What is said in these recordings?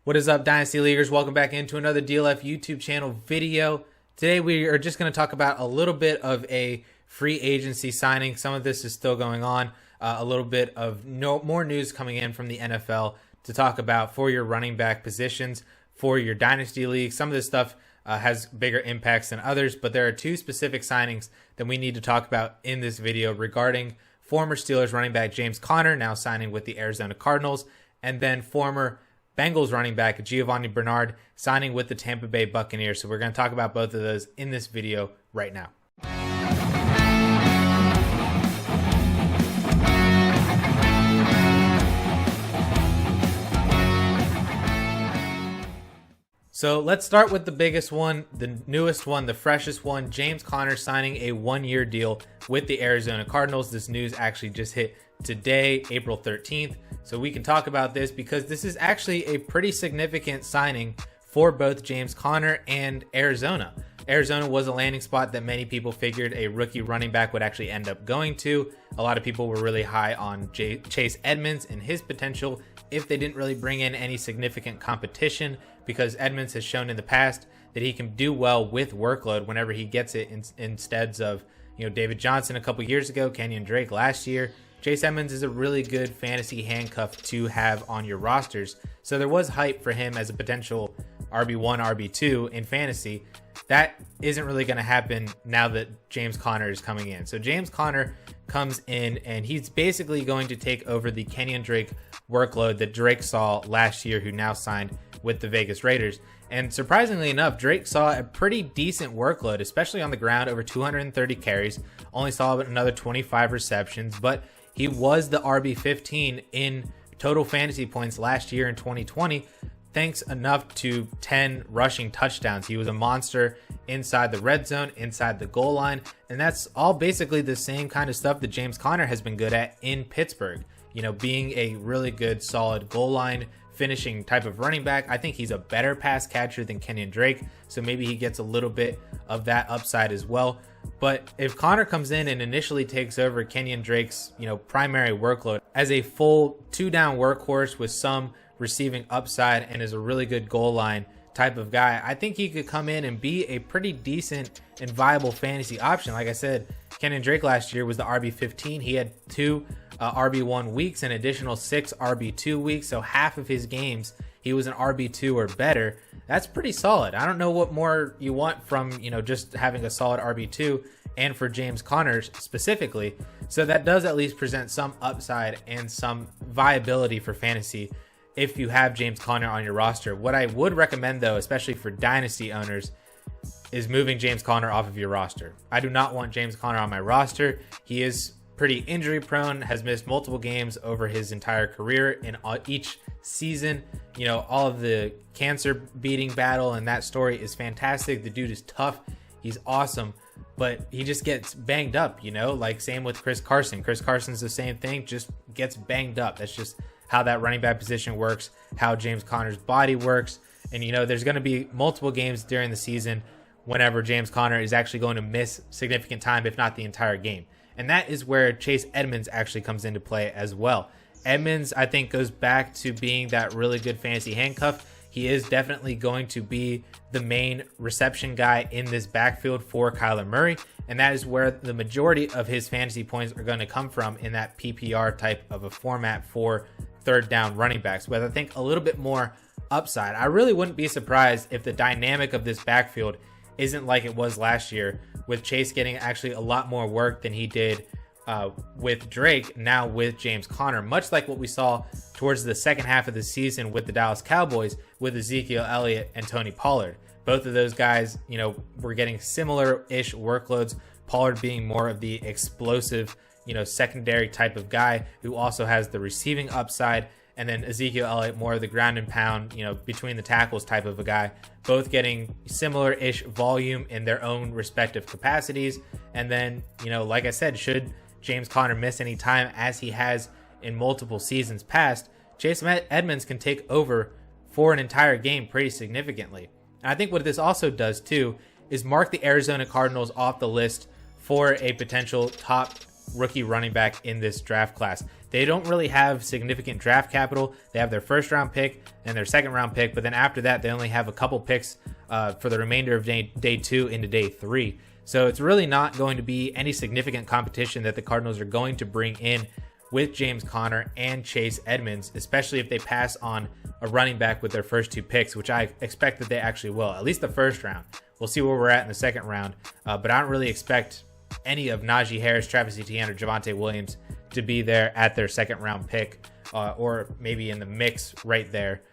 What is up, Dynasty Leaguers? Welcome back into another DLF YouTube channel video. Today we are just going to talk about a little bit of a free agency signing. Some of this is still going on. A little bit of more news coming in from the NFL to talk about for your running back positions, for your Dynasty League. Some of this stuff has bigger impacts than others, but there are two specific signings that we need to talk about in this video regarding former Steelers running back James Conner, now signing with the Arizona Cardinals, and then former Bengals running back Giovani Bernard signing with the Tampa Bay Buccaneers. So we're going to talk about both of those in this video right now. So let's start with the biggest one, the newest one, the freshest one. James Conner signing a one-year deal with the Arizona Cardinals. This news actually just hit today, April 13th. So we can talk about this because this is actually a pretty significant signing for both James Conner and Arizona. Arizona was a landing spot that many people figured a rookie running back would actually end up going to. A lot of people were really high on Chase Edmonds and his potential if they didn't really bring in any significant competition, because Edmonds has shown in the past that he can do well with workload whenever he gets it instead of, David Johnson a couple years ago, Kenyon Drake last year. Chase Edmonds is a really good fantasy handcuff to have on your rosters. So there was hype for him as a potential RB1, RB2 in fantasy. That isn't really going to happen now that James Conner is coming in. So James Conner comes in and he's basically going to take over the Kenyon Drake workload that Drake saw last year, who now signed with the Vegas Raiders. And surprisingly enough, Drake saw a pretty decent workload, especially on the ground, over 230 carries, only saw another 25 receptions, but he was the RB15 in total fantasy points last year in 2020, thanks enough to 10 rushing touchdowns. He was a monster inside the red zone, inside the goal line, and that's all basically the same kind of stuff that James Conner has been good at in Pittsburgh. Being a really good, solid goal line finishing type of running back. I think he's a better pass catcher than Kenyon Drake, so maybe he gets a little bit of that upside as well. But if Conner comes in and initially takes over Kenyon Drake's, primary workload as a full two-down workhorse with some receiving upside and is a really good goal line type of guy, I think he could come in and be a pretty decent and viable fantasy option. Like I said, Kenyon Drake last year was the RB15. He had two RB1 weeks, an additional 6 RB2 weeks. So half of his games, he was an RB2 or better. That's pretty solid. I don't know what more you want from, just having a solid RB2 and for James Conner specifically. So that does at least present some upside and some viability for fantasy if you have James Conner on your roster. What I would recommend, though, especially for Dynasty owners, is moving James Conner off of your roster. I do not want James Conner on my roster. He is pretty injury prone, has missed multiple games over his entire career in each season. All of the cancer beating battle, and that story is fantastic. The dude is tough. He's awesome, but he just gets banged up, like same with Chris Carson. Chris Carson's the same thing, just gets banged up. That's just how that running back position works, how James Conner's body works. And, there's going to be multiple games during the season whenever James Conner is actually going to miss significant time, if not the entire game. And that is where Chase Edmonds actually comes into play as well. Edmonds, I think, goes back to being that really good fantasy handcuff. He is definitely going to be the main reception guy in this backfield for Kyler Murray. And that is where the majority of his fantasy points are going to come from in that PPR type of a format for third down running backs, with I think a little bit more upside. I really wouldn't be surprised if the dynamic of this backfield isn't like it was last year, with Chase getting actually a lot more work than he did with Drake, now with James Conner, much like what we saw towards the second half of the season with the Dallas Cowboys with Ezekiel Elliott and Tony Pollard. Both of those guys, were getting similar-ish workloads, Pollard being more of the explosive, secondary type of guy who also has the receiving upside, and then Ezekiel Elliott more of the ground and pound, between the tackles type of a guy, both getting similar-ish volume in their own respective capacities. And then, like I said, should James Conner miss any time, as he has in multiple seasons past, Chase Edmonds can take over for an entire game pretty significantly. And I think what this also does too is mark the Arizona Cardinals off the list for a potential top rookie running back in this draft class. they don't really have significant draft capital. They have their first round pick and their second round pick, but then after that, they only have a couple picks for the remainder of day 2 into day 3. So it's really not going to be any significant competition that the Cardinals are going to bring in with James Conner and Chase Edmonds, especially if they pass on a running back with their first 2 picks, which I expect that they actually will, at least the first round. We'll see where we're at in the second round, but I don't really expect any of Najee Harris, Travis Etienne, or Javonte Williams to be there at their second round pick, or maybe in the mix right there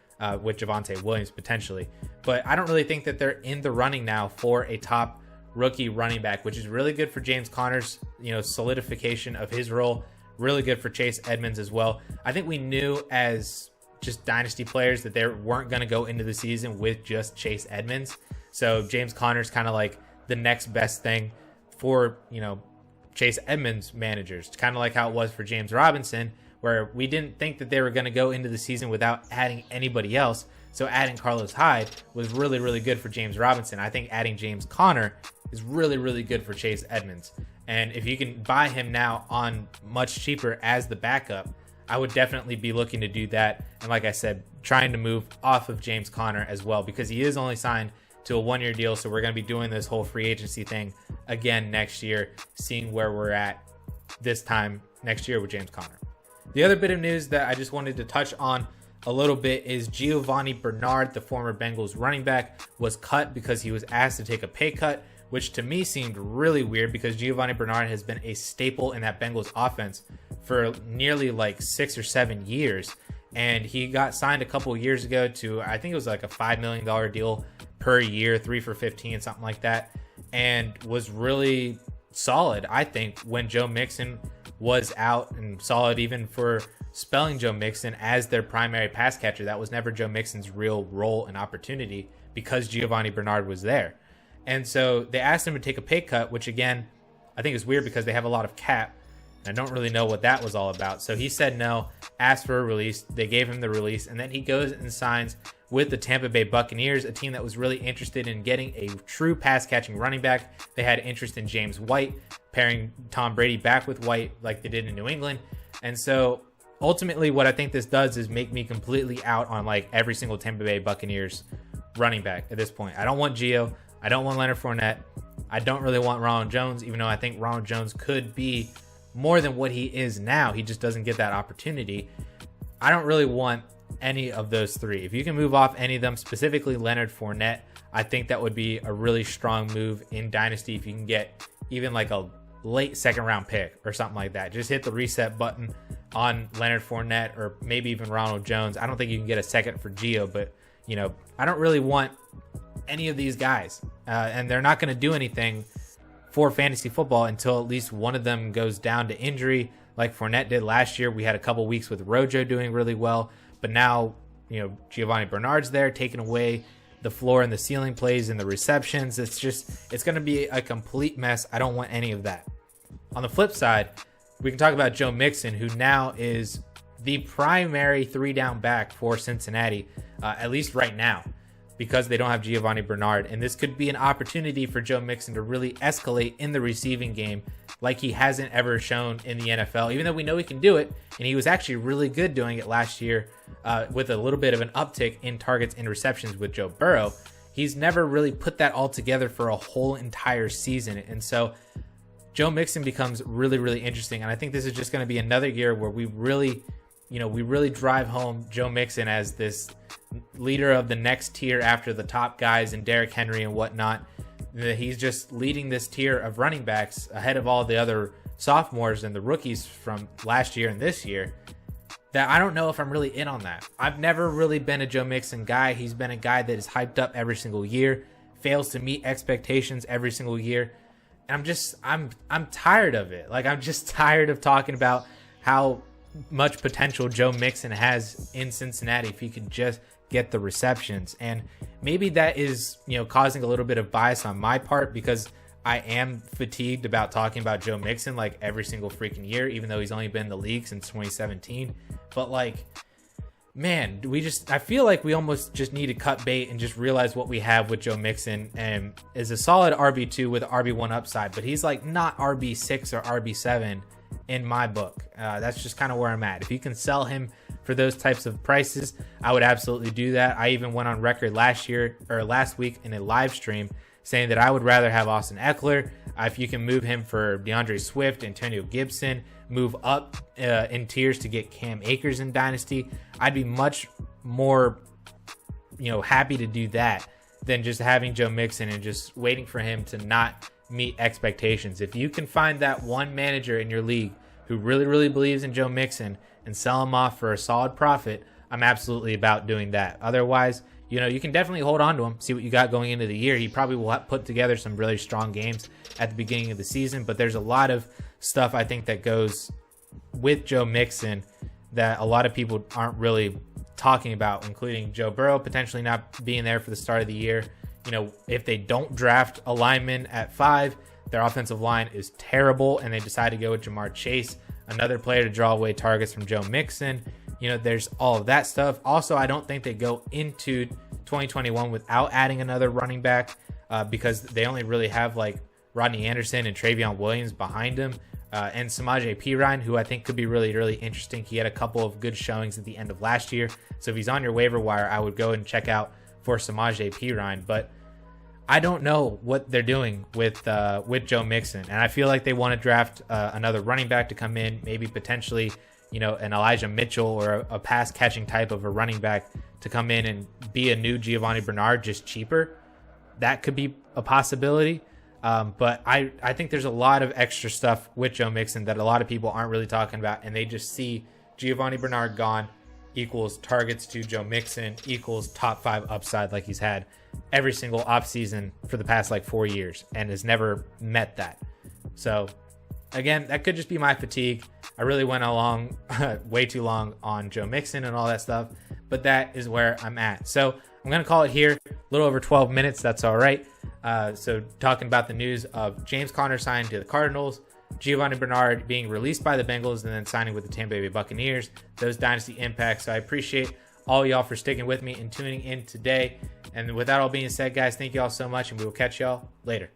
with Javonte Williams potentially. But I don't really think that they're in the running now for a top rookie running back, which is really good for James Conner's, solidification of his role. Really good for Chase Edmonds as well. I think we knew as just dynasty players that they weren't going to go into the season with just Chase Edmonds. So James Conner's kind of like the next best thing for, Chase Edmonds managers. It's kind of like how it was for James Robinson, where we didn't think that they were going to go into the season without adding anybody else. So adding Carlos Hyde was really, really good for James Robinson. I think adding James Conner is really, really good for Chase Edmonds. And if you can buy him now on much cheaper as the backup, I would definitely be looking to do that. And like I said, trying to move off of James Conner as well, because he is only signed to a 1-year deal. So we're going to be doing this whole free agency thing again next year, seeing where we're at this time next year with James Conner. The other bit of news that I just wanted to touch on a little bit is Giovani Bernard, the former Bengals running back, was cut because he was asked to take a pay cut, which to me seemed really weird because Giovani Bernard has been a staple in that Bengals offense for nearly like 6 or 7 years. And he got signed a couple of years ago to, I think it was like a $5 million deal per year, 3 for 15, something like that. And was really solid, I think, when Joe Mixon was out, and solid even for spelling Joe Mixon as their primary pass catcher. That was never Joe Mixon's real role and opportunity because Giovani Bernard was there. And so they asked him to take a pay cut, which again, I think is weird because they have a lot of cap. And I don't really know what that was all about. So he said no, asked for a release. They gave him the release. And then he goes and signs with the Tampa Bay Buccaneers, a team that was really interested in getting a true pass-catching running back. They had interest in James White, pairing Tom Brady back with White like they did in New England. And so ultimately what I think this does is make me completely out on like every single Tampa Bay Buccaneers running back at this point. I don't want Gio. I don't want Leonard Fournette. I don't really want Ronald Jones, even though I think Ronald Jones could be more than what he is now. He just doesn't get that opportunity. I don't really want any of those three. If you can move off any of them, specifically Leonard Fournette, I think that would be a really strong move in Dynasty. If you can get even like a late second round pick or something like that, just hit the reset button on Leonard Fournette or maybe even Ronald Jones. I don't think you can get a second for Gio, but I don't really want any of these guys, and they're not going to do anything for fantasy football until at least one of them goes down to injury, like Fournette did last year. We had a couple weeks with Rojo doing really well, but now Giovani Bernard's there, taking away the floor and the ceiling plays and the receptions. It's going to be a complete mess. I don't want any of that. On the flip side, we can talk about Joe Mixon, who now is the primary 3-down back for Cincinnati, at least right now, because they don't have Giovani Bernard. And this could be an opportunity for Joe Mixon to really escalate in the receiving game like he hasn't ever shown in the NFL, even though we know he can do it. And he was actually really good doing it last year with a little bit of an uptick in targets and receptions with Joe Burrow. He's never really put that all together for a whole entire season. And so Joe Mixon becomes really, really interesting. And I think this is just going to be another year where we really drive home Joe Mixon as this leader of the next tier after the top guys and Derrick Henry and whatnot. He's just leading this tier of running backs ahead of all the other sophomores and the rookies from last year and this year. That I don't know if I'm really in on that. I've never really been a Joe Mixon guy. He's been a guy that is hyped up every single year, fails to meet expectations every single year. And I'm tired of it. Like, I'm just tired of talking about how much potential Joe Mixon has in Cincinnati if he could just get the receptions. And maybe that is, causing a little bit of bias on my part because I am fatigued about talking about Joe Mixon like every single freaking year, even though he's only been in the league since 2017. But like, man, I feel like we almost just need to cut bait and just realize what we have with Joe Mixon, and is a solid RB2 with RB1 upside, but he's like not RB6 or RB7 in my book. That's just kind of where I'm at. If you can sell him for those types of prices, I would absolutely do that. I even went on record last week in a live stream saying that I would rather have Austin Eckler. If you can move him for DeAndre Swift, Antonio Gibson, move up in tiers to get Cam Akers in Dynasty, I'd be much more, happy to do that than just having Joe Mixon and just waiting for him to not meet expectations. If you can find that one manager in your league who really, really believes in Joe Mixon and sell him off for a solid profit, I'm absolutely about doing that. Otherwise, you can definitely hold on to him, see what you got going into the year. He probably will put together some really strong games at the beginning of the season, but there's a lot of stuff I think that goes with Joe Mixon that a lot of people aren't really talking about, including Joe Burrow potentially not being there for the start of the year. If they don't draft a lineman at 5, their offensive line is terrible, and they decide to go with Jamar Chase, another player to draw away targets from Joe Mixon. There's all of that stuff. Also, I don't think they go into 2021 without adding another running back because they only really have like Rodney Anderson and Travion Williams behind him. And Samaje Perine, who I think could be really, really interesting. He had a couple of good showings at the end of last year. So if he's on your waiver wire, I would go and check out for Samaje Perine. But I don't know what they're doing with Joe Mixon. And I feel like they want to draft another running back to come in, maybe potentially, an Elijah Mitchell or a pass catching type of a running back to come in and be a new Giovani Bernard, just cheaper. That could be a possibility. But I think there's a lot of extra stuff with Joe Mixon that a lot of people aren't really talking about, and they just see Giovani Bernard gone equals targets to Joe Mixon equals top 5 upside like he's had every single offseason for the past 4 years and has never met that. So again, that could just be my fatigue. I really went along way too long on Joe Mixon and all that stuff, but that is where I'm at. So I'm going to call it here, a little over 12 minutes. That's all right. So talking about the news of James Conner signing to the Cardinals, Giovani Bernard being released by the Bengals and then signing with the Tampa Bay Buccaneers, those Dynasty impacts. So I appreciate all y'all for sticking with me and tuning in today. And with that all being said, guys, thank you all so much, and we will catch y'all later.